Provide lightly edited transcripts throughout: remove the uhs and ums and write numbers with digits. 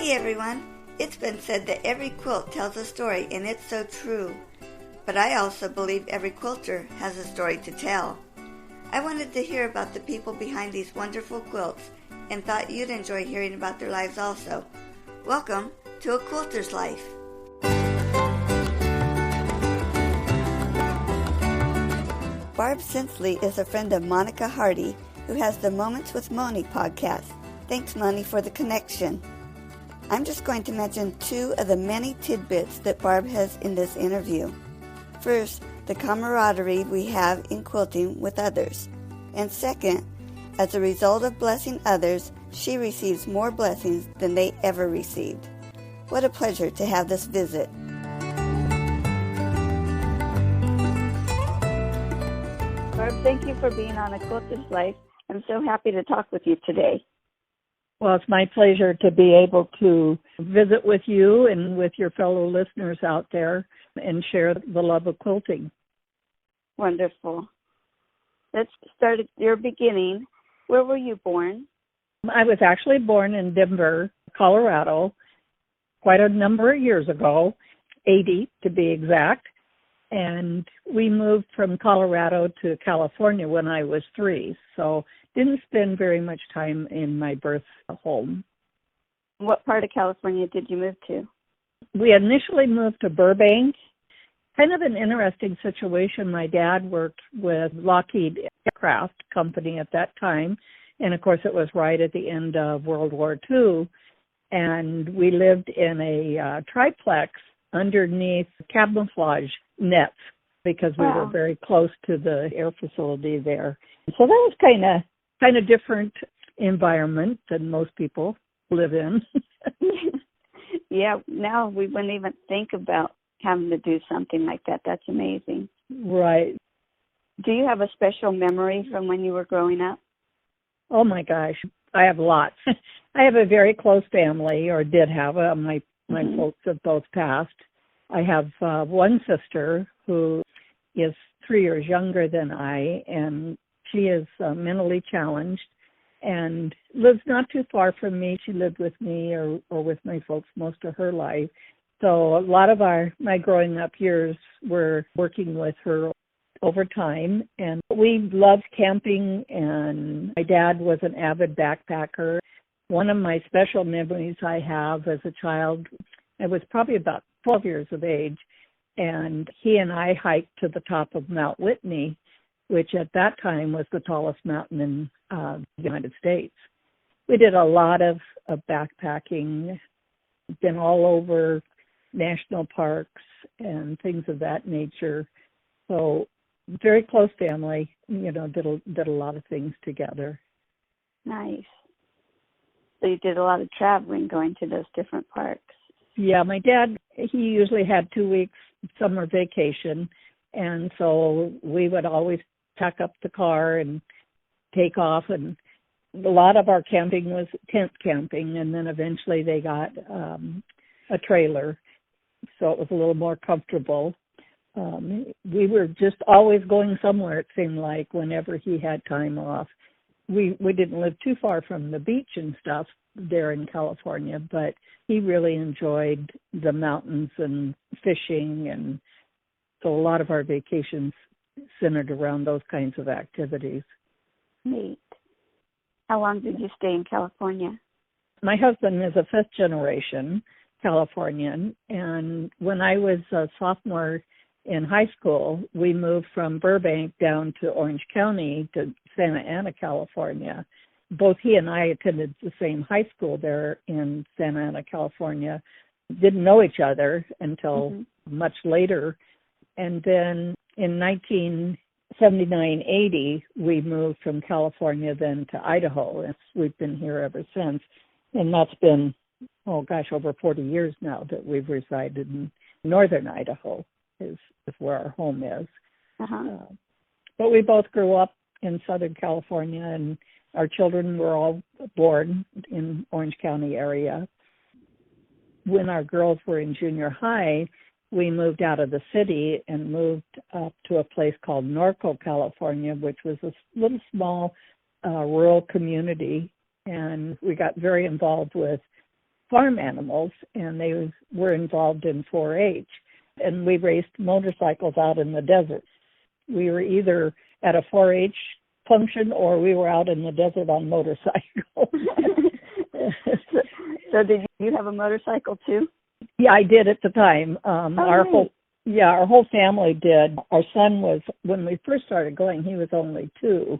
Hey everyone! It's been said that every quilt tells a story, and it's so true. But I also believe every quilter has a story to tell. I wanted to hear about the people behind these wonderful quilts and thought you'd enjoy hearing about their lives also. Welcome to A Quilter's Life. Barb Sinsley is a friend of Monika Hardy, who has the Moments with Moni podcast. Thanks, Moni, for the connection. I'm just going to mention two of the many tidbits that Barb has in this interview. First, the camaraderie we have in quilting with others. And second, as a result of blessing others, she receives more blessings than they ever received. What a pleasure to have this visit. Barb, thank you for being on A Quilter's Life. I'm so happy to talk with you today. Well, it's my pleasure to be able to visit with you and with your fellow listeners out there and share the love of quilting. Wonderful. Let's start at your beginning. Where were you born? I was actually born in Denver, Colorado, quite a number of years ago, 80 to be exact. And we moved from Colorado to California when I was 3, so didn't spend very much time in my birth home. What part of California did you move to? We initially moved to Burbank. Kind of an interesting situation. My dad worked with Lockheed Aircraft Company at that time, and of course it was right at the end of World War II, and we lived in a triplex underneath camouflage nets because we were very close to the air facility there. So that was kind of different environment than most people live in. Yeah, now we wouldn't even think about having to do something like that. That's amazing. Right. Do you have a special memory from when you were growing up? Oh my gosh, I have lots. I have a very close family, or did have. My folks have both passed. I have one sister who is 3 years younger than I, and she is mentally challenged and lives not too far from me. She lived with me or with my folks most of her life. So a lot of my growing up years were working with her over time, and we loved camping, and my dad was an avid backpacker. One of my special memories I have as a child, I was probably about 12 years of age, and he and I hiked to the top of Mount Whitney, which at that time was the tallest mountain in the United States. We did a lot of backpacking, been all over national parks and things of that nature. So very close family, did a lot of things together. Nice. So you did a lot of traveling, going to those different parks. Yeah, my dad, he usually had 2 weeks summer vacation, and so we would always pack up the car and take off, and a lot of our camping was tent camping, and then eventually they got a trailer, so it was a little more comfortable. We were just always going somewhere, it seemed like, whenever he had time off. We didn't live too far from the beach and stuff there in California, but he really enjoyed the mountains and fishing, and so a lot of our vacations centered around those kinds of activities. Neat. How long did you stay in California? My husband is a fifth-generation Californian, and when I was a sophomore in high school, we moved from Burbank down to Orange County to Santa Ana, California. Both he and I attended the same high school there in Santa Ana, California. Didn't know each other until much later. And then in 1979-80, we moved from California then to Idaho. And we've been here ever since. And that's been, over 40 years now that we've resided in northern Idaho is where our home is. But we both grew up in Southern California, and our children were all born in Orange County area. When our girls were in junior high, we moved out of the city and moved up to a place called Norco, California, which was a little small rural community. And we got very involved with farm animals, and they were involved in 4-H. And we raced motorcycles out in the desert. We were either at a 4-H function or we were out in the desert on motorcycles. So did you have a motorcycle too? Yeah, I did at the time. Our whole family did. Our son was, when we first started going, he was only 2.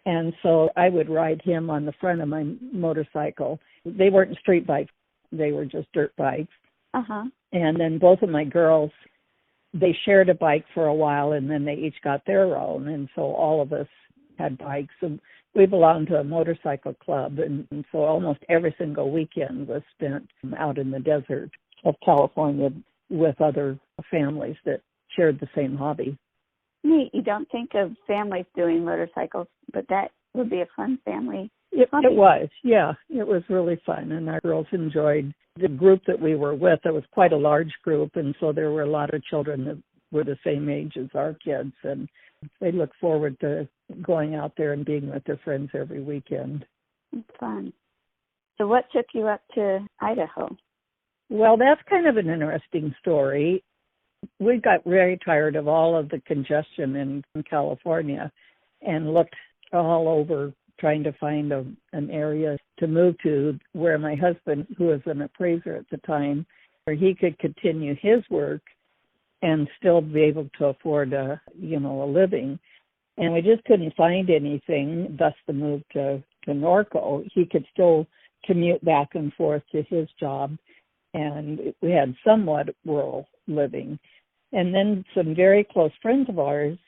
And so I would ride him on the front of my motorcycle. They weren't street bikes. They were just dirt bikes. Uh-huh. And then both of my girls, they shared a bike for a while, and then they each got their own. And so all of us had bikes. And we belonged to a motorcycle club. And so almost every single weekend was spent out in the desert of California with other families that shared the same hobby. Neat. You don't think of families doing motorcycles, but that would be a fun family hobby. It was, yeah. It was really fun, and our girls enjoyed the group that we were with. It was quite a large group, and so there were a lot of children that were the same age as our kids, and they looked forward to going out there and being with their friends every weekend. It's fun. So what took you up to Idaho? Well, that's kind of an interesting story. We got very tired of all of the congestion in California and looked all over trying to find an area to move to where my husband, who was an appraiser at the time, where he could continue his work and still be able to afford a living. And we just couldn't find anything, thus the move to Norco. He could still commute back and forth to his job, and we had somewhat rural living. And then some very close friends of ours,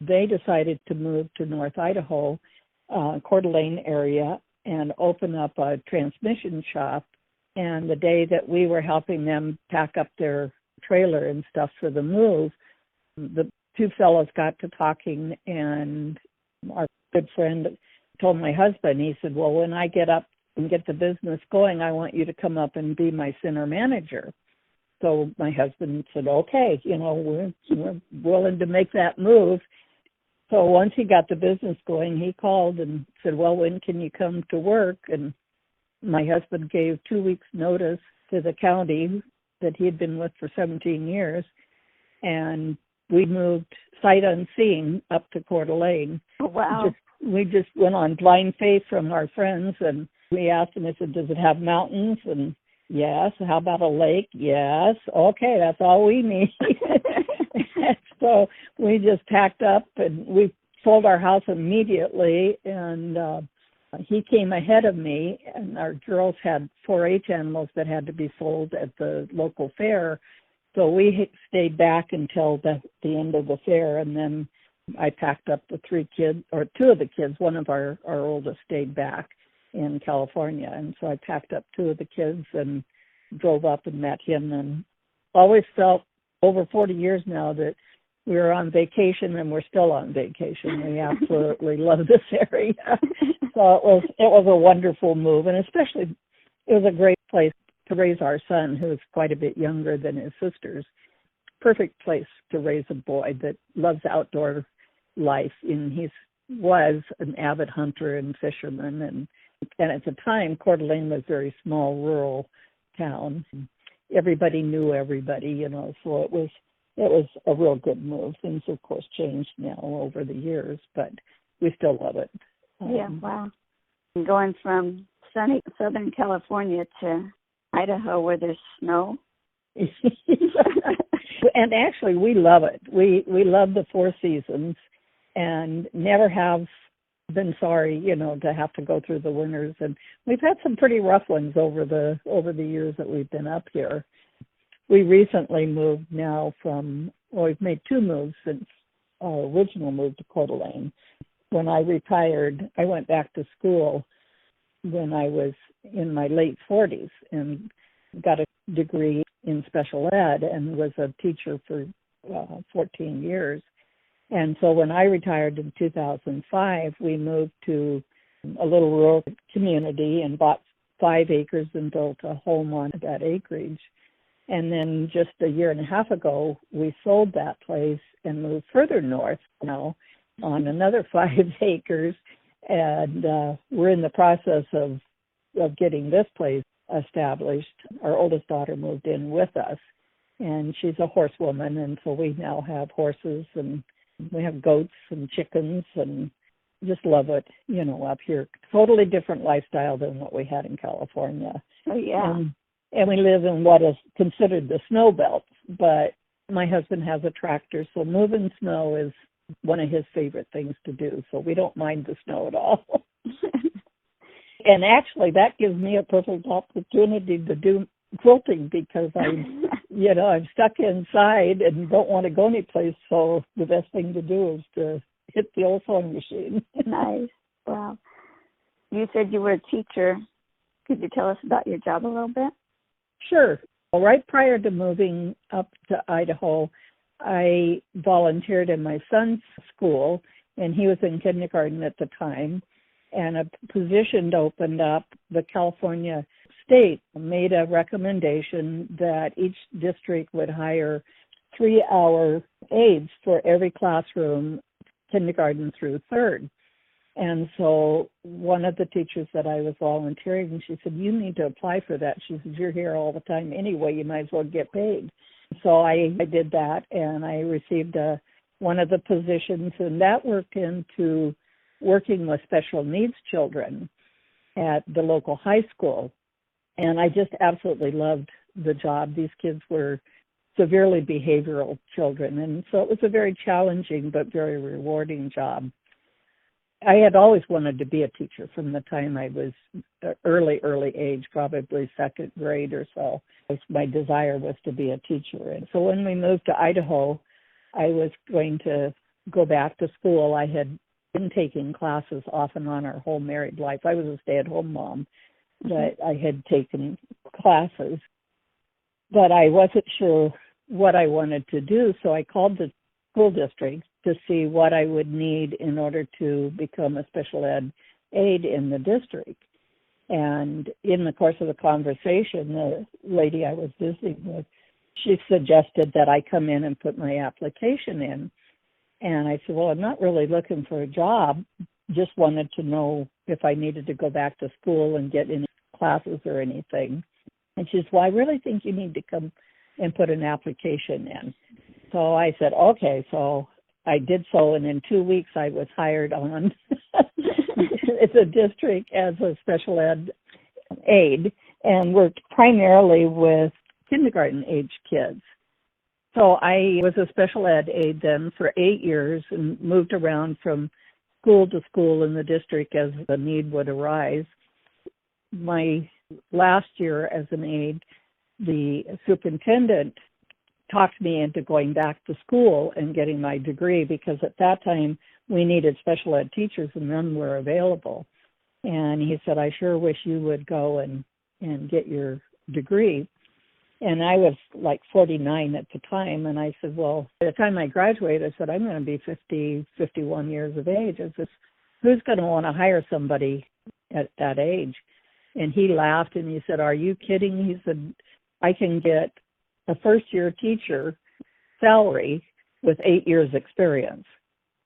they decided to move to North Idaho, Coeur d'Alene area, and open up a transmission shop. And the day that we were helping them pack up their trailer and stuff for the move, the two fellows got to talking, and our good friend told my husband, he said, well, when I get up and get the business going, I want you to come up and be my center manager. So my husband said, okay, we're willing to make that move. So once he got the business going, he called and said, well, when can you come to work? And my husband gave 2 weeks notice to the county that he had been with for 17 years. And we moved sight unseen up to Coeur d'Alene. Oh, wow. We just went on blind faith from our friends, and we asked them, I said, does it have mountains? And yes. How about a lake? Yes. Okay, that's all we need. So we just packed up and we sold our house immediately, and he came ahead of me, and our girls had 4-H animals that had to be sold at the local fair. So we stayed back until the end of the fair, and then I packed up the 3 kids, or 2 of the kids. One of our oldest stayed back in California, and so I packed up 2 of the kids and drove up and met him, and always felt over 40 years now that we were on vacation, and we're still on vacation. We absolutely love this area. So it was a wonderful move, and especially it was a great place to raise our son, who's quite a bit younger than his sisters. Perfect place to raise a boy that loves outdoor life, and he was an avid hunter and fisherman, and at the time, Coeur d'Alene was a very small rural town. Everybody knew everybody, so it was a real good move. Things, of course, changed now over the years, but we still love it. Yeah, wow. Going from sunny Southern California to Idaho where there's snow. And actually, we love it. We love the 4 seasons and never have been sorry, to have to go through the winters. And we've had some pretty rough ones over the years that we've been up here. We recently moved now we've made 2 moves since our original move to Coeur d'Alene. When I retired, I went back to school when I was in my late 40s and got a degree in special ed and was a teacher for 14 years. And so when I retired in 2005, we moved to a little rural community and bought 5 acres and built a home on that acreage. And then just a year and a half ago, we sold that place and moved further north now on another 5 acres. And we're in the process of getting this place established, our oldest daughter moved in with us, and she's a horsewoman, and so we now have horses, and we have goats and chickens, and just love it, up here. Totally different lifestyle than what we had in California. Oh, yeah. And we live in what is considered the snow belt, but my husband has a tractor, so moving snow is one of his favorite things to do, so we don't mind the snow at all. And actually, that gives me a perfect opportunity to do quilting because I'm stuck inside and don't want to go anyplace, so the best thing to do is to hit the old sewing machine. Nice. Wow. You said you were a teacher. Could you tell us about your job a little bit? Sure. Well, right prior to moving up to Idaho, I volunteered in my son's school, and he was in kindergarten at the time, and a position opened up. The California state made a recommendation that each district would hire 3-hour aides for every classroom, kindergarten through third. And so one of the teachers that I was volunteering, she said, you need to apply for that. She said, you're here all the time anyway, you might as well get paid. So I did that, and I received one of the positions, and that worked into working with special needs children at the local high school. And I just absolutely loved the job. These kids were severely behavioral children, and so it was a very challenging but very rewarding job. I had always wanted to be a teacher from the time I was early age, probably second grade or so. My desire was to be a teacher. And so when we moved to Idaho, I was going to go back to school. I had been taking classes off and on our whole married life. I was a stay-at-home mom, but I had taken classes. But I wasn't sure what I wanted to do, so I called the school district to see what I would need in order to become a special ed aide in the district. And in the course of the conversation, the lady I was visiting with, she suggested that I come in and put my application in. And I said, well, I'm not really looking for a job, just wanted to know if I needed to go back to school and get any classes or anything. And she said, well, I really think you need to come and put an application in. So I said, okay. So I did so, and in 2 weeks I was hired on it's a district as a special ed aide and worked primarily with kindergarten age kids. So I was a special ed aide then for 8 years and moved around from school to school in the district as the need would arise. My last year as an aide, the superintendent talked me into going back to school and getting my degree because at that time we needed special ed teachers and none were available. And he said, I sure wish you would go and get your degree. And I was like 49 at the time. And I said, well, by the time I graduated, I said, I'm going to be 51 years of age. I said, who's going to want to hire somebody at that age? And he laughed and he said, are you kidding? He said, I can get a first-year teacher salary with 8 years experience.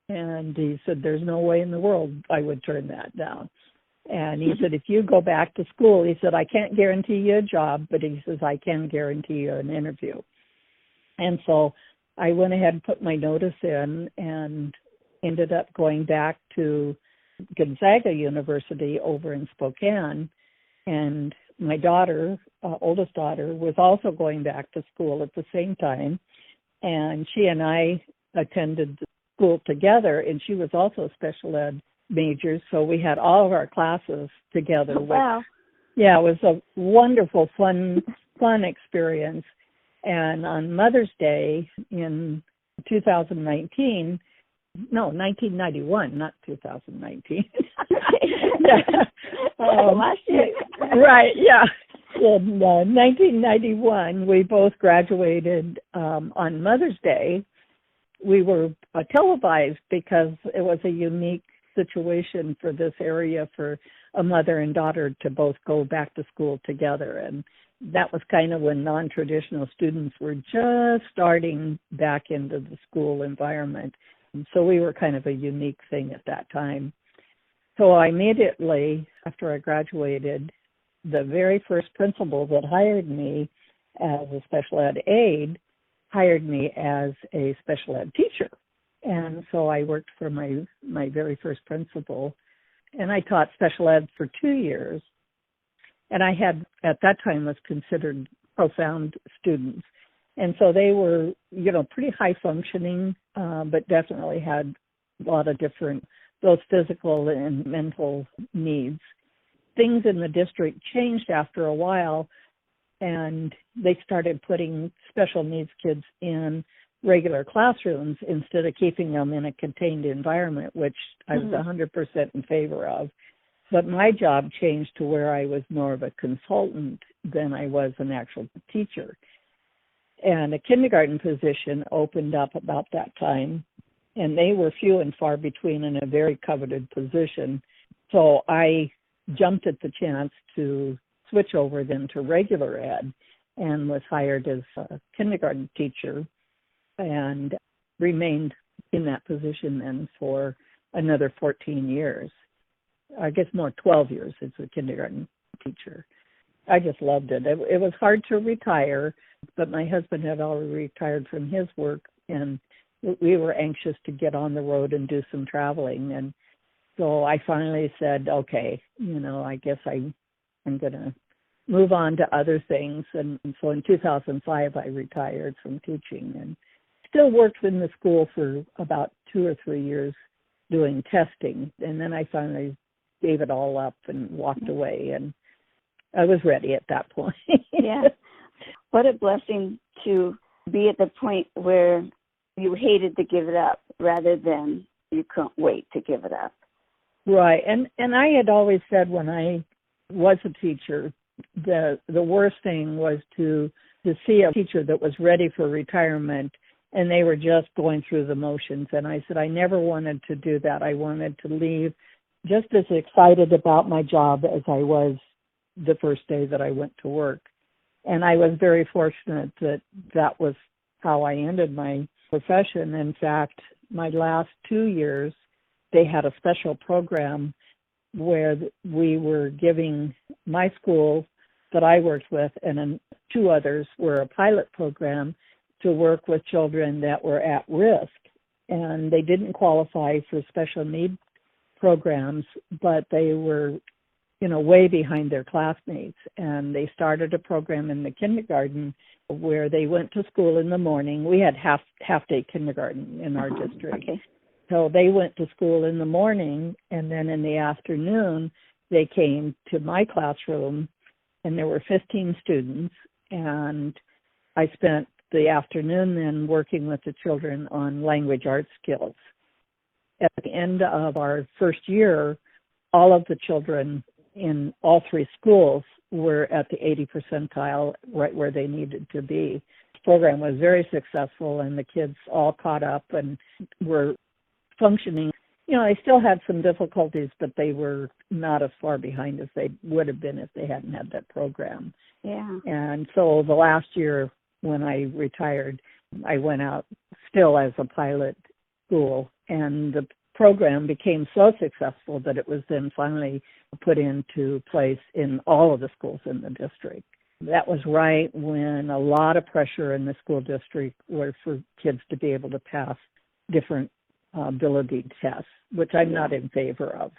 And he said, there's no way in the world I would turn that down. And he said, if you go back to school, he said, I can't guarantee you a job, but he says, I can guarantee you an interview. And so I went ahead and put my notice in and ended up going back to Gonzaga University over in Spokane. And my daughter, oldest daughter, was also going back to school at the same time. And she and I attended the school together, and she was also a special ed major, so we had all of our classes together. Wow. Yeah, it was a wonderful, fun experience. And on Mother's Day in 1991, not 2019. Last year. Right, yeah. In 1991, we both graduated on Mother's Day. We were televised because it was a unique situation for this area for a mother and daughter to both go back to school together. And that was kind of when non-traditional students were just starting back into the school environment. And so we were kind of a unique thing at that time. So I immediately, after I graduated, the very first principal that hired me as a special ed aide hired me as a special ed teacher. And so I worked for my very first principal, and I taught special ed for 2 years. And I had, at that time, was considered profound students. And so they were, pretty high functioning, but definitely had a lot of different, those physical and mental needs. Things in the district changed after a while, and they started putting special needs kids in regular classrooms instead of keeping them in a contained environment, which I was 100% in favor of. But my job changed to where I was more of a consultant than I was an actual teacher. And a kindergarten position opened up about that time, and they were few and far between in a very coveted position. So I jumped at the chance to switch over then to regular ed and was hired as a kindergarten teacher and remained in that position then for another 14 years. I guess more 12 years as a kindergarten teacher. I just loved it. It was hard to retire, but my husband had already retired from his work, and we were anxious to get on the road and do some traveling. And so I finally said, okay, I guess I'm going to move on to other things. And so in 2005, I retired from teaching and still worked in the school for about 2 or 3 years doing testing. And then I finally gave it all up and walked away, and I was ready at that point. Yeah. What a blessing to be at the point where you hated to give it up rather than you couldn't wait to give it up. Right. And I had always said when I was a teacher, the worst thing was to see a teacher that was ready for retirement and they were just going through the motions. And I said, I never wanted to do that. I wanted to leave just as excited about my job as I was the first day that I went to work. And I was very fortunate that was how I ended my profession. In fact, my last 2 years, they had a special program where we were giving my school that I worked with and then 2 others were a pilot program to work with children that were at risk. And they didn't qualify for special need programs, but they were, way behind their classmates. And they started a program in the kindergarten where they went to school in the morning. We had half-day kindergarten in our district. Okay. So they went to school in the morning, and then in the afternoon, they came to my classroom, and there were 15 students, and I spent the afternoon then working with the children on language arts skills. At the end of our first year, all of the children in all 3 schools were at the 80 percentile, right where they needed to be. The program was very successful, and the kids all caught up and were functioning. They still had some difficulties, but they were not as far behind as they would have been if they hadn't had that program. Yeah. And so the last year when I retired, I went out still as a pilot school, and the program became so successful that it was then finally put into place in all of the schools in the district. That was right when a lot of pressure in the school district was for kids to be able to pass different ability tests, which I'm not in favor of.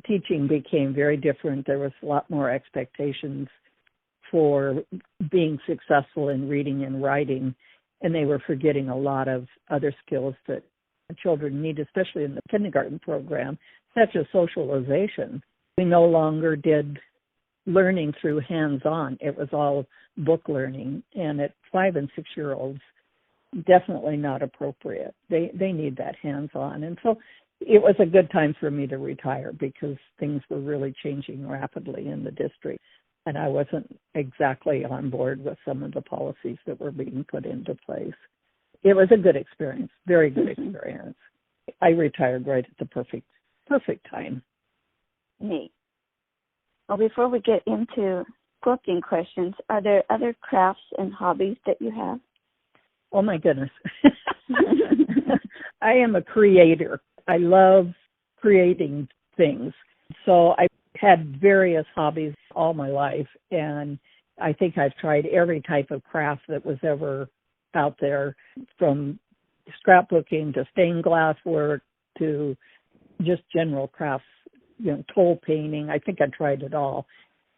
Teaching became very different. There was a lot more expectations for being successful in reading and writing, and they were forgetting a lot of other skills that children need, especially in the kindergarten program, such as socialization. We no longer did learning through hands-on. It was all book learning, and at 5 and 6-year-olds, definitely not appropriate. They need that hands-on. And so it was a good time for me to retire because things were really changing rapidly in the district. And I wasn't exactly on board with some of the policies that were being put into place. It was a good experience, very good experience. I retired right at the perfect time. Neat. Well, before we get into quilting questions, are there other crafts and hobbies that you have? Oh, my goodness. I am a creator. I love creating things. So I had various hobbies all my life, and I think I've tried every type of craft that was ever out there, from scrapbooking to stained glass work to just general crafts, toll painting. I think I tried it all.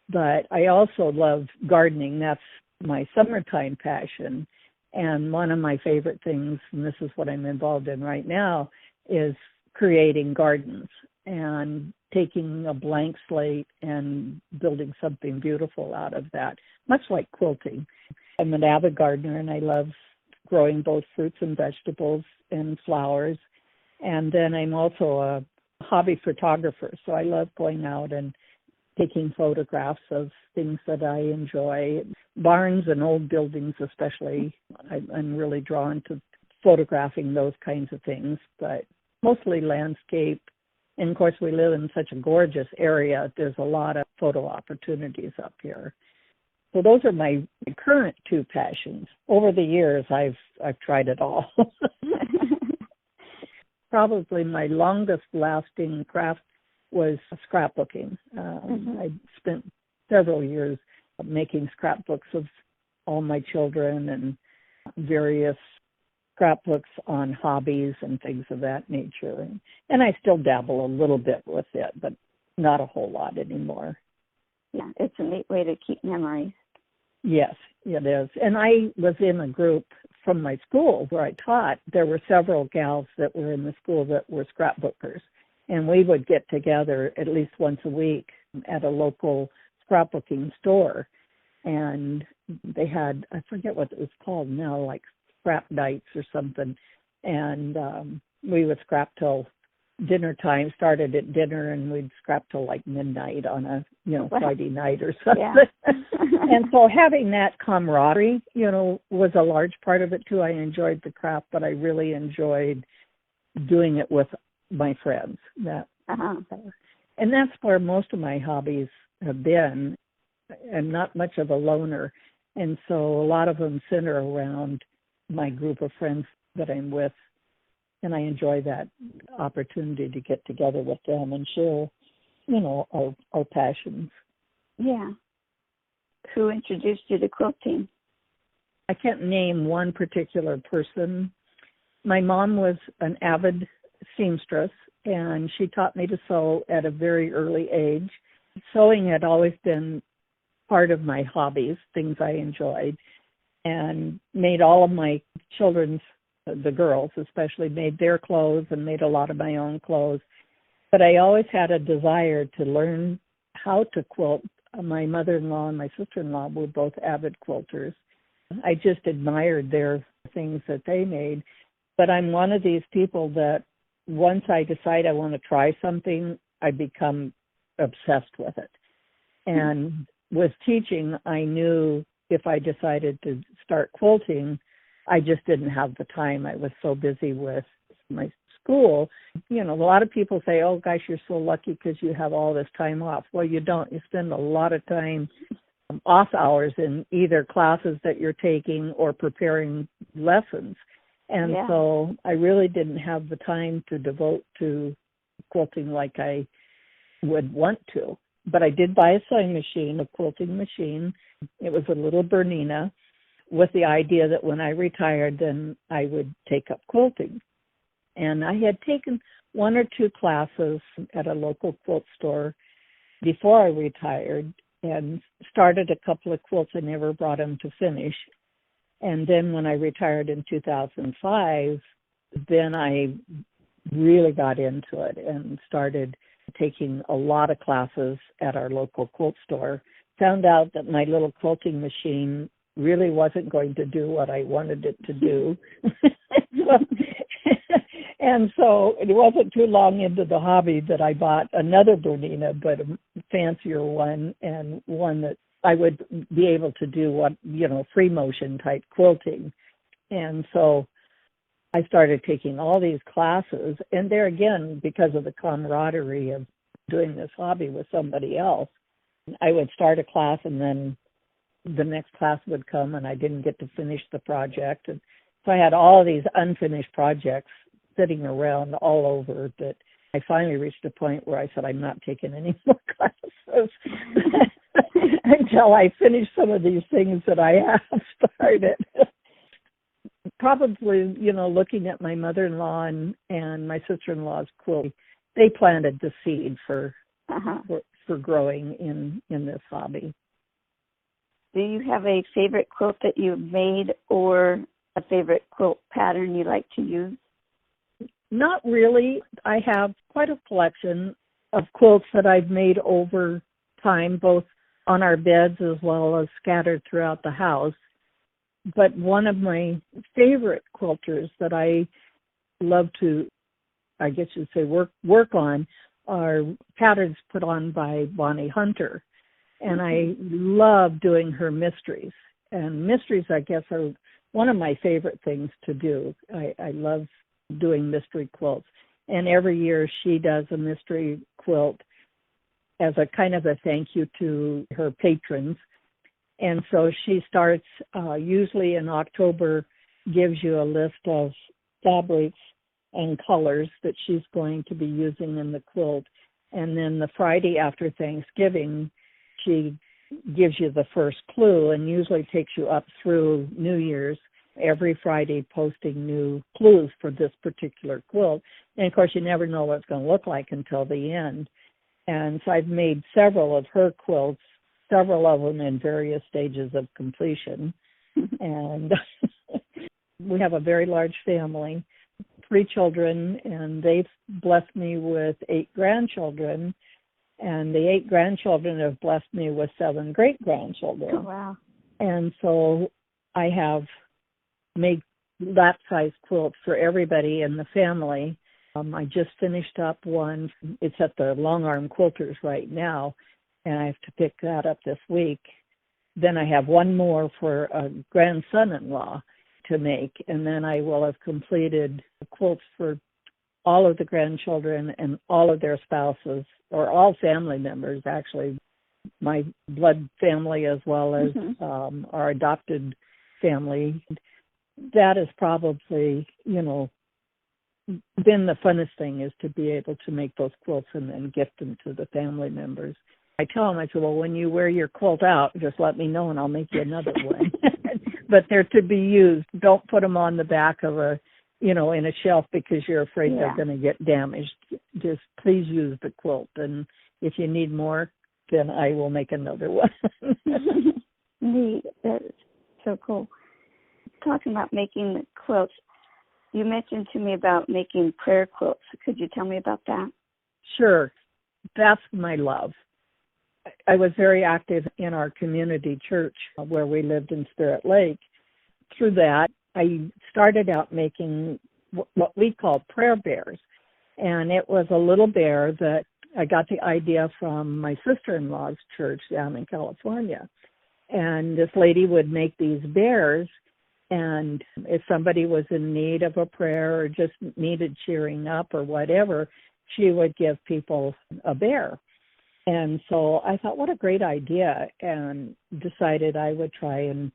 But I also love gardening. That's my summertime passion. And one of my favorite things, and this is what I'm involved in right now, is creating gardens and taking a blank slate and building something beautiful out of that, much like quilting. I'm an avid gardener, and I love growing both fruits and vegetables and flowers. And then I'm also a hobby photographer, so I love going out and taking photographs of things that I enjoy. Barns and old buildings especially, I'm really drawn to photographing those kinds of things, but mostly landscape. And of course, we live in such a gorgeous area. There's a lot of photo opportunities up here. So those are my current two passions. Over the years, I've tried it all. Probably my longest lasting craft was scrapbooking. I spent several years making scrapbooks of all my children and various scrapbooks on hobbies and things of that nature. And I still dabble a little bit with it, but not a whole lot anymore. Yeah, it's a neat way to keep memories. Yes, it is. And I was in a group from my school where I taught. There were several gals that were in the school that were scrapbookers. And we would get together at least once a week at a local scrapbooking store. And they had, I forget what it was called now, like scrap nights or something. And we would scrap till dinner time, started at dinner, and we'd scrap till like midnight on a, Friday night or something. Yeah. And so having that camaraderie, was a large part of it too. I enjoyed the craft, but I really enjoyed doing it with my friends. And that's where most of my hobbies have been. I'm not much of a loner, and so a lot of them center around my group of friends that I'm with, and I enjoy that opportunity to get together with them and share, our passions. Yeah. Who introduced you to quilting? I can't name one particular person. My mom was an avid seamstress, and she taught me to sew at a very early age. Sewing had always been part of my hobbies, things I enjoyed, and made all of my children's, the girls especially, made their clothes and made a lot of my own clothes. But I always had a desire to learn how to quilt. My mother-in-law and my sister-in-law were both avid quilters. I just admired their things that they made. But I'm one of these people that once I decide I want to try something, I become obsessed with it. And with teaching, I knew if I decided to start quilting, I just didn't have the time. I was so busy with my school. A lot of people say, oh, gosh, you're so lucky because you have all this time off. Well, you don't. You spend a lot of time off hours in either classes that you're taking or preparing lessons. And so I really didn't have the time to devote to quilting like I would want to. But I did buy a sewing machine, a quilting machine. It was a little Bernina, with the idea that when I retired, then I would take up quilting. And I had taken one or two classes at a local quilt store before I retired and started a couple of quilts. I never brought them to finish. And then when I retired in 2005, then I really got into it and started taking a lot of classes at our local quilt store. Found out that my little quilting machine really wasn't going to do what I wanted it to do. And so it wasn't too long into the hobby that I bought another Bernina, but a fancier one, and one that I would be able to do what, free motion type quilting. And so I started taking all these classes, and there again, because of the camaraderie of doing this hobby with somebody else, I would start a class and then the next class would come and I didn't get to finish the project. And so I had all these unfinished projects sitting around all over that I finally reached a point where I said, I'm not taking any more classes until I finish some of these things that I have started. Probably, looking at my mother-in-law and my sister-in-law's quilt, they planted the seed for growing in this hobby. Do you have a favorite quilt that you've made or a favorite quilt pattern you like to use? Not really. I have quite a collection of quilts that I've made over time, both on our beds as well as scattered throughout the house. But one of my favorite quilters that I love to, I guess you'd say, work on are patterns put on by Bonnie Hunter. And I love doing her mysteries. And mysteries, I guess, are one of my favorite things to do. I love doing mystery quilts. And every year she does a mystery quilt as a kind of a thank you to her patrons. And so she starts usually in October, gives you a list of fabrics and colors that she's going to be using in the quilt. And then the Friday after Thanksgiving, she gives you the first clue and usually takes you up through New Year's, every Friday posting new clues for this particular quilt. And of course, you never know what it's going to look like until the end. And so I've made several of her quilts, several of them in various stages of completion. And we have a very large family, 3 children, and they've blessed me with 8 grandchildren. And the 8 grandchildren have blessed me with 7 great-grandchildren. Oh, wow. And so I have made that size quilts for everybody in the family. I just finished up one. It's at the Long Arm Quilters right now, and I have to pick that up this week. Then I have one more for a grandson-in-law to make, and then I will have completed quilts for all of the grandchildren and all of their spouses, or all family members, actually, my blood family as well as our adopted family. That is probably, been the funnest thing, is to be able to make those quilts and then gift them to the family members. I tell them, I said, well, when you wear your quilt out, just let me know and I'll make you another one. But they're to be used. Don't put them on the back of in a shelf because you're afraid they're going to get damaged. Just please use the quilt. And if you need more, then I will make another one. Neat. That is so cool. Talking about making the quilts, you mentioned to me about making prayer quilts. Could you tell me about that? Sure. That's my love. I was very active in our community church where we lived in Spirit Lake. Through that, I started out making what we call prayer bears. And it was a little bear that I got the idea from my sister-in-law's church down in California. And this lady would make these bears, and if somebody was in need of a prayer or just needed cheering up or whatever, she would give people a bear. And so I thought, what a great idea, and decided I would try and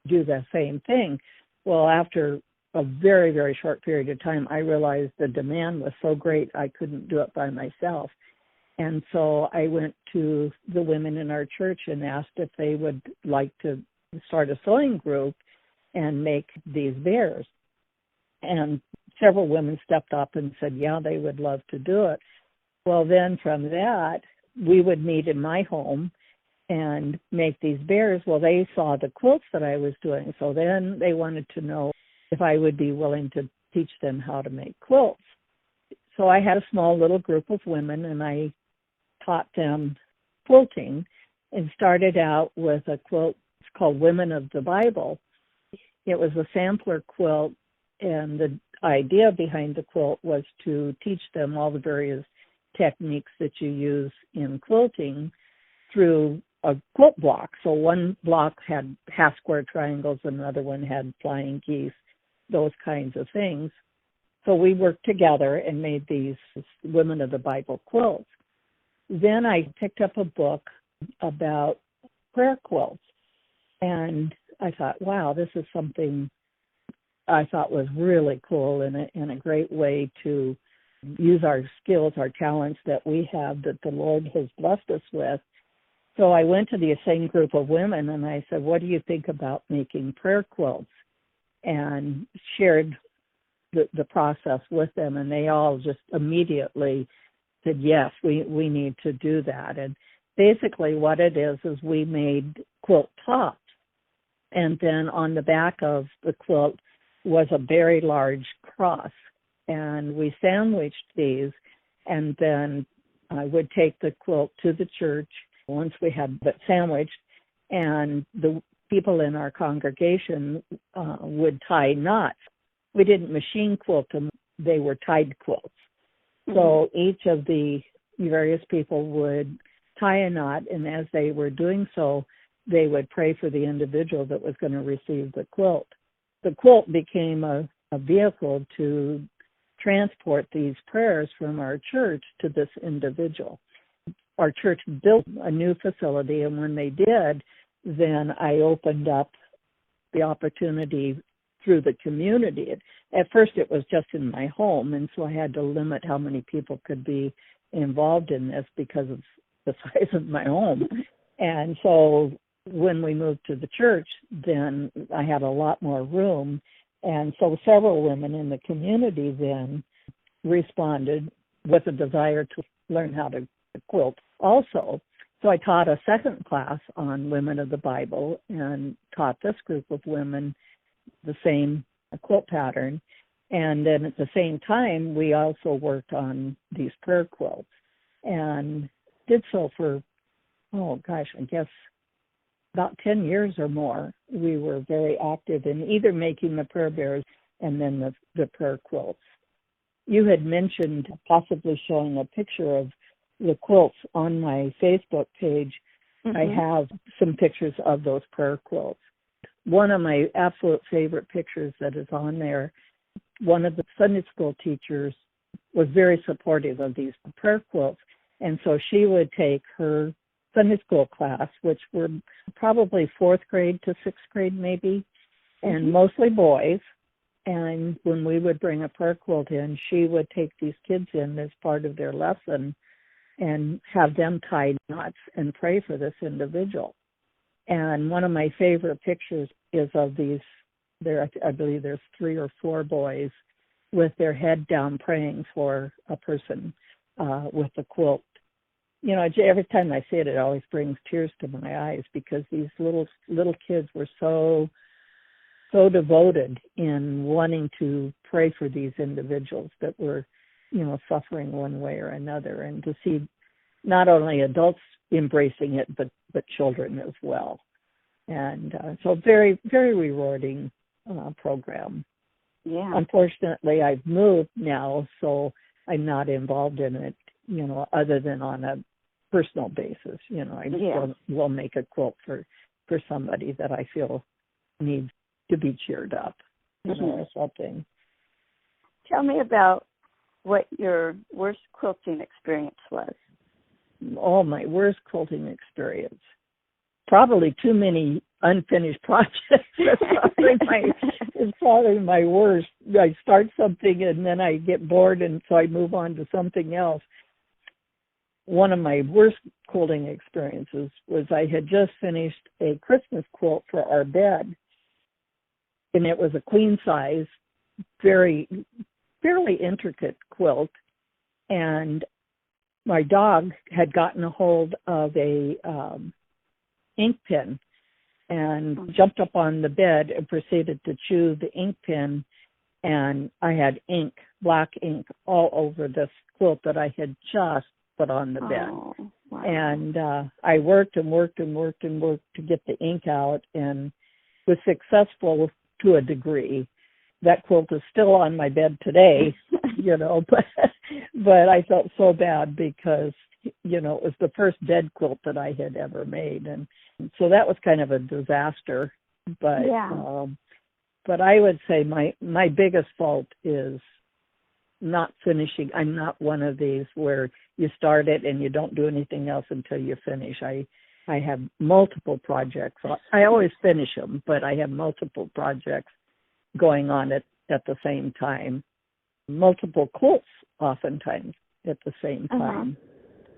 do the same thing. Well, after a very, very short period of time, I realized the demand was so great I couldn't do it by myself. And so I went to the women in our church and asked if they would like to start a sewing group and make these bears. And several women stepped up and said, yeah, they would love to do it. Well, then from that, we would meet in my home and make these bears. Well, they saw the quilts that I was doing, so then they wanted to know if I would be willing to teach them how to make quilts. So I had a small little group of women, and I taught them quilting and started out with a quilt. It's called Women of the Bible. It was a sampler quilt, and the idea behind the quilt was to teach them all the various techniques that you use in quilting through a quilt block. So one block had half square triangles, another one had flying geese, those kinds of things. So we worked together and made these Women of the Bible quilts. Then I picked up a book about prayer quilts, and I thought, wow, this is something I thought was really cool and a great way to use our skills, our talents that we have that the Lord has blessed us with. So I went to the same group of women and I said, what do you think about making prayer quilts? And shared the process with them, and they all just immediately said, yes, we need to do that. And basically what it is we made quilt tops, and then on the back of the quilt was a very large cross, and we sandwiched these, and then I would take the quilt to the church once we had it sandwiched, and the people in our congregation would tie knots. We didn't machine quilt them, they were tied quilts. So each of the various people would tie a knot, and as they were doing so, they would pray for the individual that was going to receive the quilt. The quilt became a vehicle to transport these prayers from our church to this individual. Our church built a new facility, and when they did, then I opened up the opportunity through the community. At first it was just in my home, and so I had to limit how many people could be involved in this because of the size of my home. And so when we moved to the church, then I had a lot more room. And so several women in the community then responded with a desire to learn how to quilt also. So I taught a second class on women of the Bible and taught this group of women the same quilt pattern. And then at the same time, we also worked on these prayer quilts and did so for, I guess about 10 years or more. We were very active in either making the prayer bears and then the prayer quilts. You had mentioned possibly showing a picture of the quilts on my Facebook page. I have some pictures of those prayer quilts. One of my absolute favorite pictures that is on there, one of the Sunday school teachers was very supportive of these prayer quilts. And so she would take her Sunday school class, which were probably 4th grade to 6th grade maybe, and mostly boys. And when we would bring a prayer quilt in, she would take these kids in as part of their lesson and have them tie knots and pray for this individual. And one of my favorite pictures is of these, I believe there's 3 or 4 boys with their head down praying for a person with a quilt. You know, every time I see it, it always brings tears to my eyes because these little kids were so devoted in wanting to pray for these individuals that were, suffering one way or another, and to see not only adults embracing it, but children as well. And so very, very rewarding program. Yeah. Unfortunately, I've moved now, so I'm not involved in it, other than on a personal basis. I will make a quilt for somebody that I feel needs to be cheered up, or something. Tell me about what your worst quilting experience was. Oh, my worst quilting experience. Probably too many unfinished projects. It's probably my worst. I start something and then I get bored, and so I move on to something else. One of my worst quilting experiences was I had just finished a Christmas quilt for our bed, and it was a queen size, fairly intricate quilt, and my dog had gotten a hold of a ink pen and jumped up on the bed and proceeded to chew the ink pen, and I had ink, black ink, all over this quilt that I had just put on the bed. Oh, wow. And I worked to get the ink out, and was successful to a degree. That quilt is still on my bed today, but I felt so bad because, it was the first bed quilt that I had ever made. And so that was kind of a disaster. But but I would say my biggest fault is not finishing. I'm not one of these where you start it and you don't do anything else until you finish. I have multiple projects. I always finish them, but I have multiple projects going on at the same time. multiple quilts oftentimes at the same time.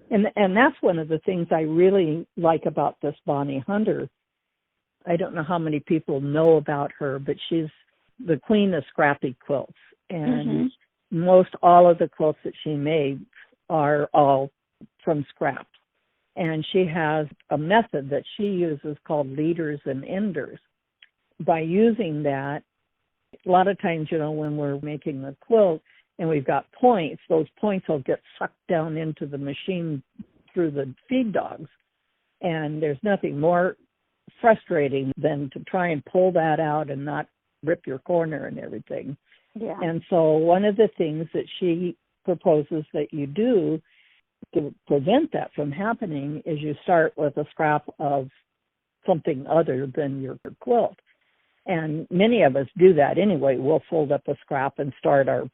And that's one of the things I really like about this Bonnie Hunter. I don't know how many people know about her, but she's the queen of scrappy quilts. And most all of the quilts that she made are all from scrap. And she has a method that she uses called leaders and enders. By using that, a lot of times, when we're making the quilt and we've got points, those points will get sucked down into the machine through the feed dogs. And there's nothing more frustrating than to try and pull that out and not rip your corner and everything. Yeah. And so one of the things that she proposes that you do to prevent that from happening is you start with a scrap of something other than your quilt. And many of us do that anyway. We'll fold up a scrap and start our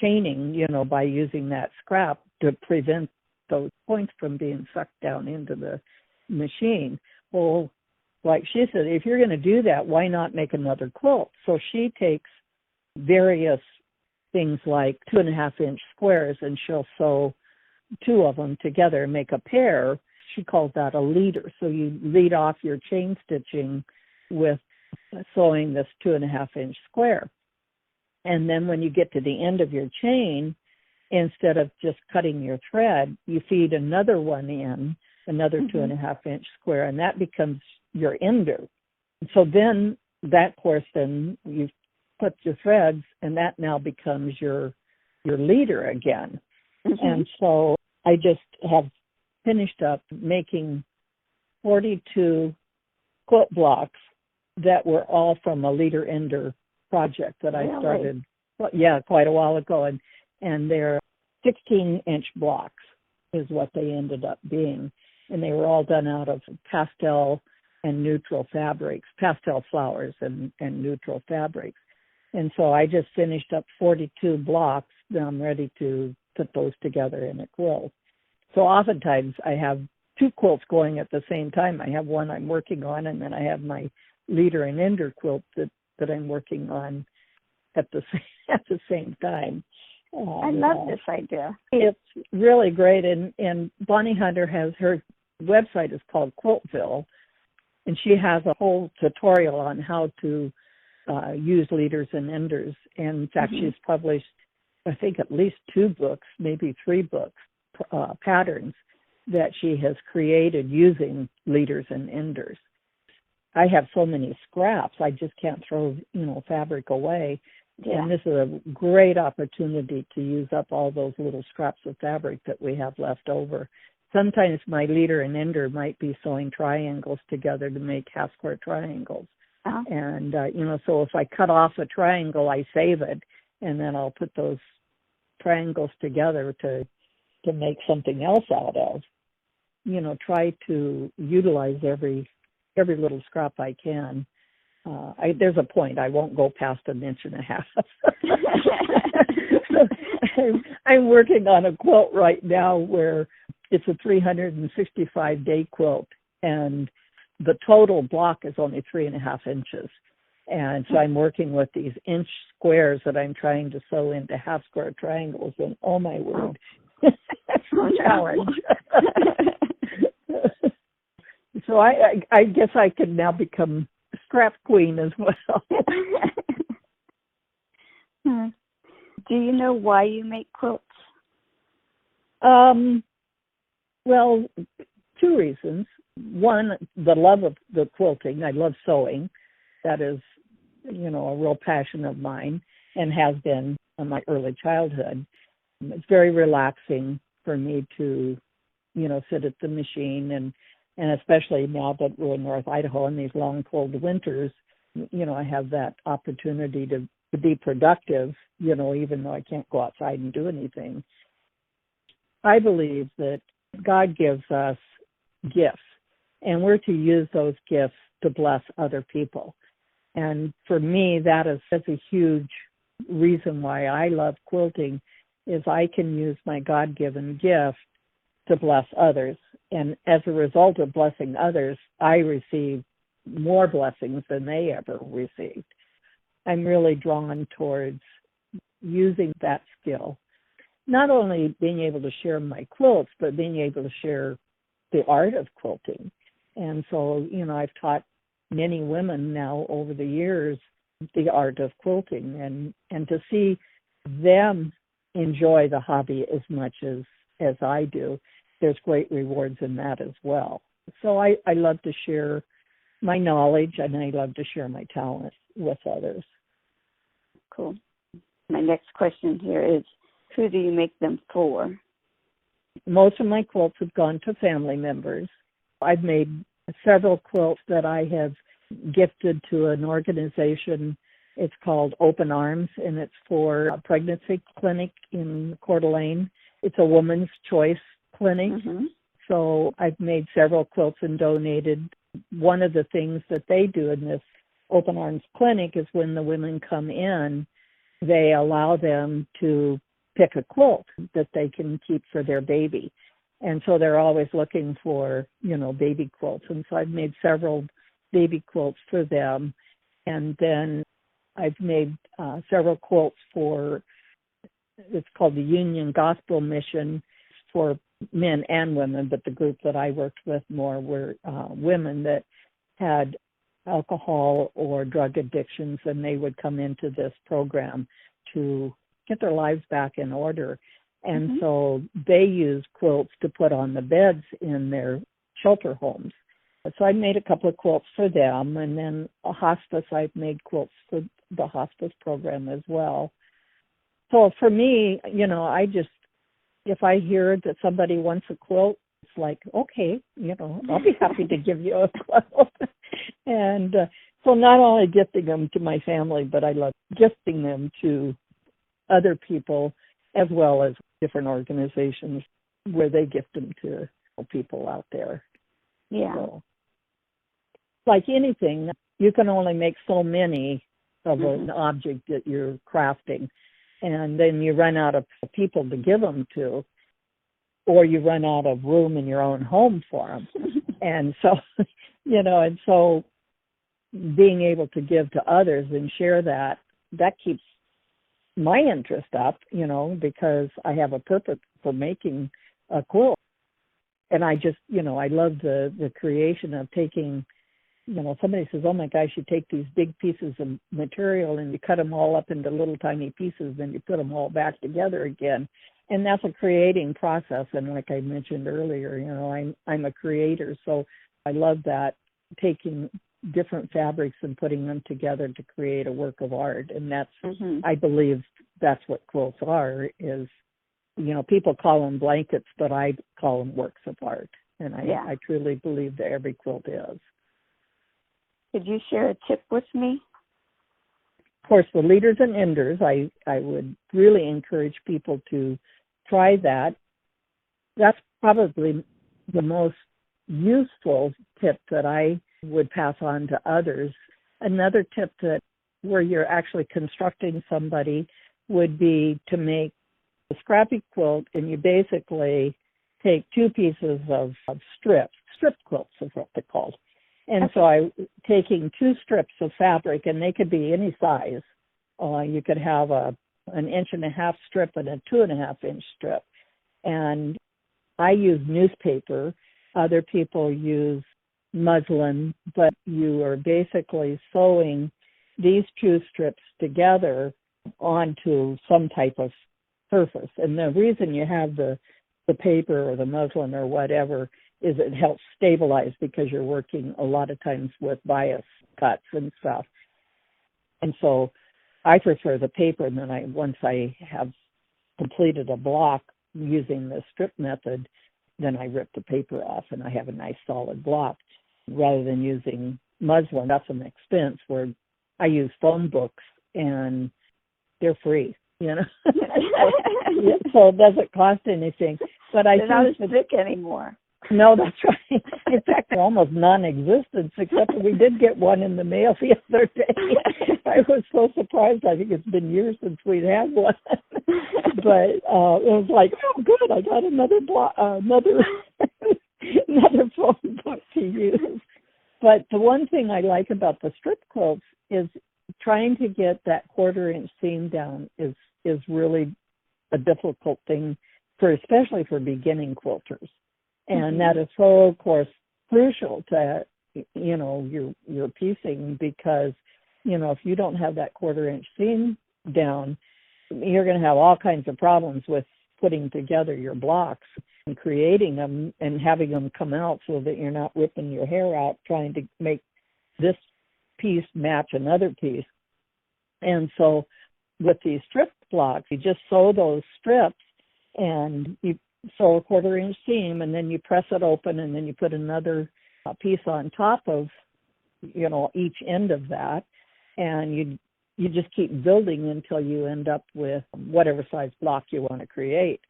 chaining, by using that scrap to prevent those points from being sucked down into the machine. Well, like she said, if you're going to do that, why not make another quilt? So she takes various things like 2.5-inch squares and she'll sew two of them together and make a pair. She calls that a leader. So you lead off your chain stitching with sewing this 2.5-inch square. And then when you get to the end of your chain, instead of just cutting your thread, you feed another one in, another 2.5-inch square, and that becomes your ender. So then that course, then you put your threads, and that now becomes your leader again. And so I just have finished up making 42 quilt blocks that were all from a leader ender project that I started, quite a while ago, and they're 16-inch blocks is what they ended up being, and they were all done out of pastel and neutral fabrics, pastel flowers and neutral fabrics. And so I just finished up 42 blocks. Now I'm ready to put those together in a quilt. So oftentimes I have two quilts going at the same time. I have one I'm working on, and then I have my leader and ender quilt that I'm working on at the same time. I love this idea. It's really great, and Bonnie Hunter has her website is called Quiltville, and she has a whole tutorial on how to use leaders and enders. And in fact, she's published, I think, at least 2 books, maybe 3 books, patterns that she has created using leaders and enders. I have so many scraps, I just can't throw, fabric away. Yeah. And this is a great opportunity to use up all those little scraps of fabric that we have left over. Sometimes my leader and ender might be sewing triangles together to make half-square triangles. Uh-huh. And, so if I cut off a triangle, I save it, and then I'll put those triangles together to make something else out of. Try to utilize every little scrap I can. There's a point. I won't go past 1.5 inches. I'm working on a quilt right now where it's a 365-day quilt, and the total block is only 3.5 inches. And so I'm working with these inch squares that I'm trying to sew into half-square triangles, and oh my word, that's a challenge. So I guess I could now become scrap queen as well. Do you know why you make quilts? Well, 2 reasons. One, the love of the quilting. I love sewing. That is, a real passion of mine and has been in my early childhood. It's very relaxing for me to, sit at the machine and especially now that we're in North Idaho in these long, cold winters, I have that opportunity to be productive, even though I can't go outside and do anything. I believe that God gives us gifts, and we're to use those gifts to bless other people. And for me, that's a huge reason why I love quilting, is I can use my God-given gift to bless others. And as a result of blessing others, I receive more blessings than they ever received. I'm really drawn towards using that skill. Not only being able to share my quilts, but being able to share the art of quilting. And so, I've taught many women now over the years the art of quilting, and to see them enjoy the hobby as much as I do, there's great rewards in that as well. So I love to share my knowledge, and I love to share my talent with others. Cool. My next question here is, who do you make them for? Most of my quilts have gone to family members. I've made several quilts that I have gifted to an organization. It's called Open Arms, and it's for a pregnancy clinic in Coeur d'Alene. It's a woman's choice clinic. Mm-hmm. So I've made several quilts and donated. One of the things that they do in this Open Arms clinic is when the women come in, they allow them to pick a quilt that they can keep for their baby. And so they're always looking for, baby quilts. And so I've made several baby quilts for them. And then I've made several quilts for, it's called the Union Gospel Mission, for men and women, but the group that I worked with more were women that had alcohol or drug addictions, and they would come into this program to get their lives back in order. And mm-hmm. so they use quilts to put on the beds in their shelter homes. So I made a couple of quilts for them, and then a hospice, I've made quilts for the hospice program as well. So for me, if I hear that somebody wants a quilt, it's like, okay, I'll be happy to give you a quilt. And so not only gifting them to my family, but I love gifting them to other people as well as different organizations where they gift them to people out there. Yeah. So, like anything, you can only make so many of mm-hmm. an object that you're crafting. And then you run out of people to give them to, or you run out of room in your own home for them. And so, and so being able to give to others and share that keeps my interest up, because I have a purpose for making a quilt. And I just, I love the creation of taking, somebody says, oh my gosh, you take these big pieces of material and you cut them all up into little tiny pieces, then you put them all back together again. And that's a creating process. And like I mentioned earlier, I'm a creator. So I love that, taking different fabrics and putting them together to create a work of art. And that's, mm-hmm. I believe that's what quilts are, is, people call them blankets, but I call them works of art. And I truly believe that every quilt is. Could you share a tip with me? Of course, the leaders and enders, I would really encourage people to try that. That's probably the most useful tip that I would pass on to others. Another tip that where you're actually constructing somebody would be to make a scrappy quilt, and you basically take two pieces of strip quilts is what they're called. And so I'm taking two strips of fabric, and they could be any size. You could have an 1.5 inch strip and a 2.5 inch strip. And I use newspaper. Other people use muslin, but you are basically sewing these two strips together onto some type of surface. And the reason you have the paper or the muslin or whatever is it helps stabilize, because you're working a lot of times with bias cuts and stuff. And so I prefer the paper, and then once I have completed a block using the strip method, then I rip the paper off and I have a nice solid block, rather than using muslin. That's an expense, where I use phone books and they're free, So it doesn't cost anything. But they're not as thick anymore. No, that's right. In fact, they're almost non-existent, except we did get one in the mail the other day. I was so surprised. I think it's been years since we'd had one. But it was like, oh, good, I got another phone book to use. But the one thing I like about the strip quilts is trying to get that 1/4 inch seam down as is really a difficult thing especially for beginning quilters. And that is so, of course, crucial to, your piecing because, if you don't have that 1/4 inch seam down, you're going to have all kinds of problems with putting together your blocks and creating them and having them come out so that you're not ripping your hair out trying to make this piece match another piece. And so with these strip blocks, you just sew those strips and you sew a 1/4 inch seam and then you press it open and then you put another piece on top of, each end of that. And you just keep building until you end up with whatever size block you want to create.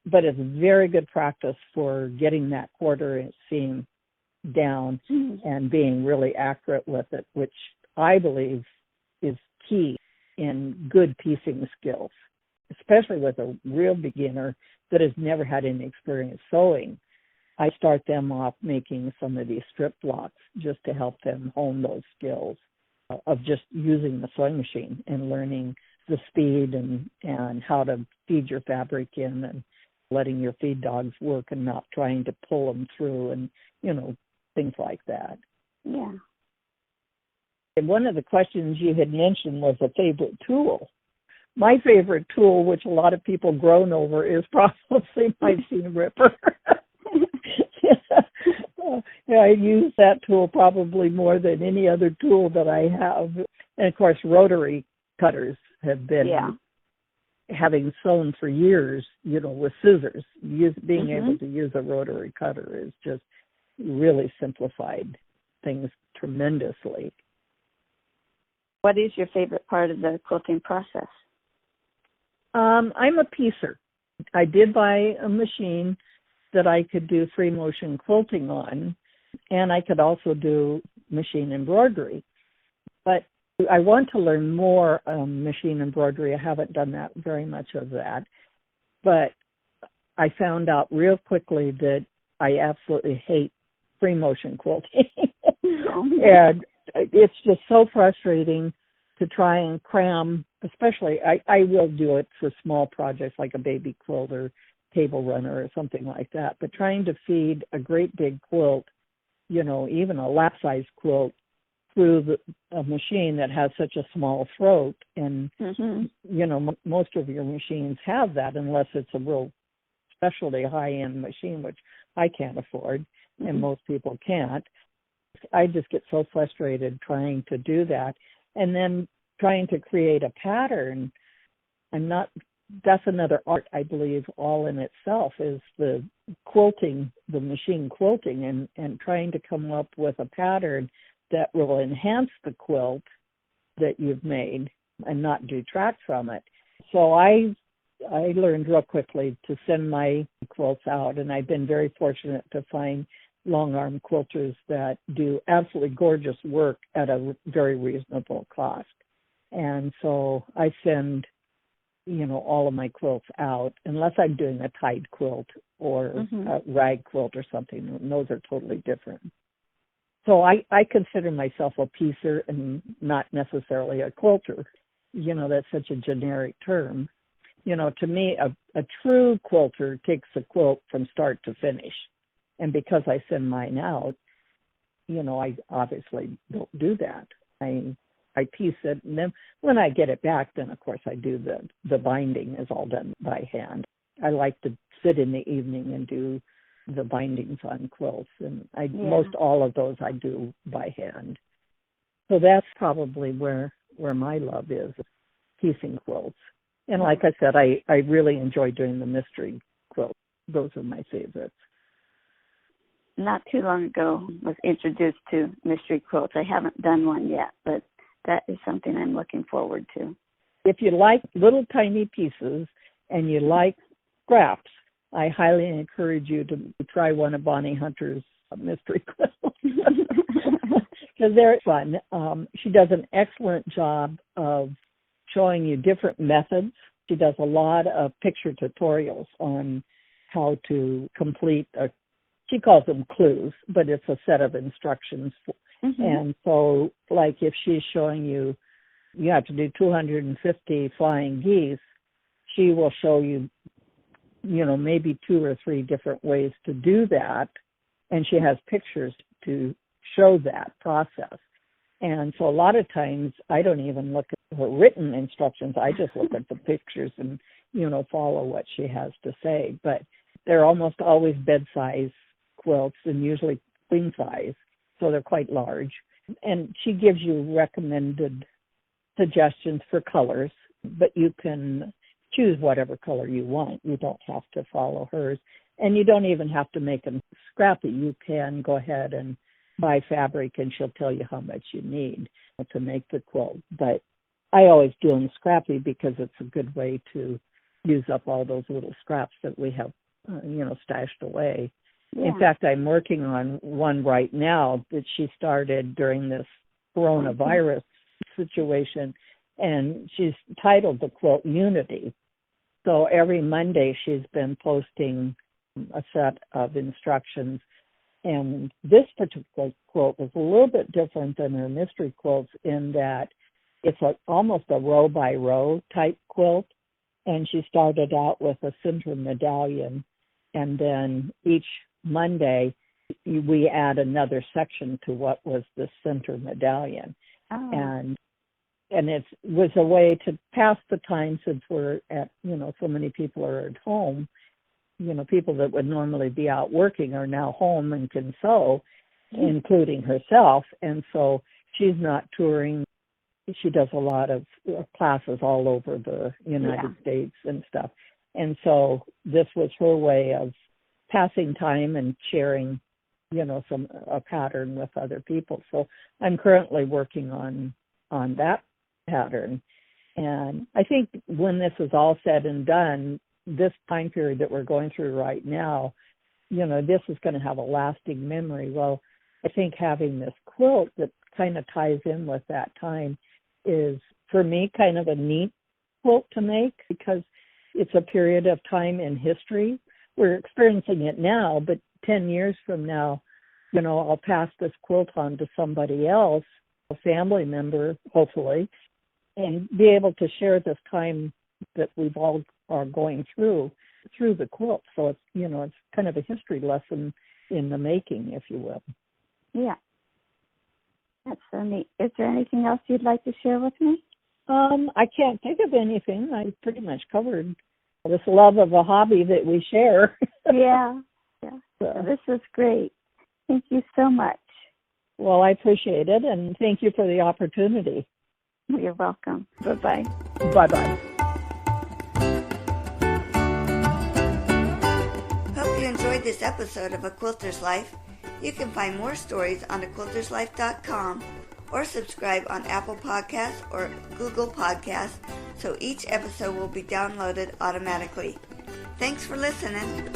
But it's very good practice for getting that 1/4 inch seam down and being really accurate with it, which I believe is key in good piecing skills, especially with a real beginner that has never had any experience sewing. I start them off making some of these strip blocks just to help them hone those skills of just using the sewing machine and learning the speed and how to feed your fabric in and letting your feed dogs work and not trying to pull them through and, things like that. Yeah. And one of the questions you had mentioned was a favorite tool. My favorite tool, which a lot of people groan over, is probably my seam ripper. I use that tool probably more than any other tool that I have. And, of course, rotary cutters have been, having sewn for years, with scissors. Being able to use a rotary cutter is just really simplified things tremendously. What is your favorite part of the quilting process? I'm a piecer. I did buy a machine that I could do free motion quilting on, and I could also do machine embroidery. But I want to learn more machine embroidery. I haven't done that very much of that. But I found out real quickly that I absolutely hate free motion quilting. And it's just so frustrating to try and cram, especially I will do it for small projects like a baby quilt or table runner or something like that, but trying to feed a great big quilt, even a lap-size quilt through a machine that has such a small throat. And, most of your machines have that unless it's a real specialty high-end machine, which I can't afford and most people can't. I just get so frustrated trying to do that. And then trying to create a pattern, that's another art, I believe, all in itself, is the quilting, the machine quilting, and trying to come up with a pattern that will enhance the quilt that you've made and not detract from it. So I learned real quickly to send my quilts out, and I've been very fortunate to find long-arm quilters that do absolutely gorgeous work at a very reasonable cost. And so I send, all of my quilts out, unless I'm doing a tied quilt or a rag quilt or something. And those are totally different. So I consider myself a piecer and not necessarily a quilter. That's such a generic term. To me, a true quilter takes a quilt from start to finish. And because I send mine out, I obviously don't do that. I piece it, and then when I get it back, then of course I do the binding is all done by hand. I like to sit in the evening and do the bindings on quilts, and most all of those I do by hand. So that's probably where my love is, piecing quilts. And like I said, I really enjoy doing the mystery quilts. Those are my favorites. Not too long ago, was introduced to mystery quilts. I haven't done one yet, but that is something I'm looking forward to. If you like little tiny pieces and you like scraps, I highly encourage you to try one of Bonnie Hunter's mystery quilts because they're fun. She does an excellent job of showing you different methods. She does a lot of picture tutorials on how to complete she calls them clues, but it's a set of instructions. And so, like if she's showing you have to do 250 flying geese, she will show you, maybe 2 or 3 different ways to do that. And she has pictures to show that process. And so a lot of times I don't even look at her written instructions. I just look at the pictures and, follow what she has to say. But they're almost always bed-size quilts and usually queen size, so they're quite large. And she gives you recommended suggestions for colors, but you can choose whatever color you want. You don't have to follow hers. And you don't even have to make them scrappy. You can go ahead and buy fabric, and she'll tell you how much you need to make the quilt. But I always do them scrappy because it's a good way to use up all those little scraps that we have, stashed away. Yeah. In fact, I'm working on one right now that she started during this coronavirus situation, and she's titled the quilt Unity. So every Monday she's been posting a set of instructions. And this particular quilt is a little bit different than her mystery quilts in that it's almost a row-by-row type quilt. And she started out with a center medallion. And then each Monday, we add another section to what was the center medallion. Oh. And it was a way to pass the time since we're at, so many people are at home. People that would normally be out working are now home and can sew, including herself. And so she's not touring. She does a lot of classes all over the United States and stuff. And so this was her way of passing time and sharing, a pattern with other people. So I'm currently working on that pattern. And I think when this is all said and done, this time period that we're going through right now, this is going to have a lasting memory. Well, I think having this quilt that kind of ties in with that time is, for me, kind of a neat quilt to make because it's a period of time in history. We're experiencing it now, but 10 years from now, I'll pass this quilt on to somebody else, a family member, hopefully, and be able to share this time that we've all are going through the quilt. So it's, it's kind of a history lesson in the making, if you will. Yeah. That's so neat. Is there anything else you'd like to share with me? I can't think of anything. I pretty much covered this love of a hobby that we share. Yeah. So this is great. Thank you so much. Well, I appreciate it, and thank you for the opportunity. You're welcome. Bye-bye. Bye-bye. Hope you enjoyed this episode of A Quilter's Life. You can find more stories on thequilterslife.com or subscribe on Apple Podcasts or Google Podcasts so each episode will be downloaded automatically. Thanks for listening.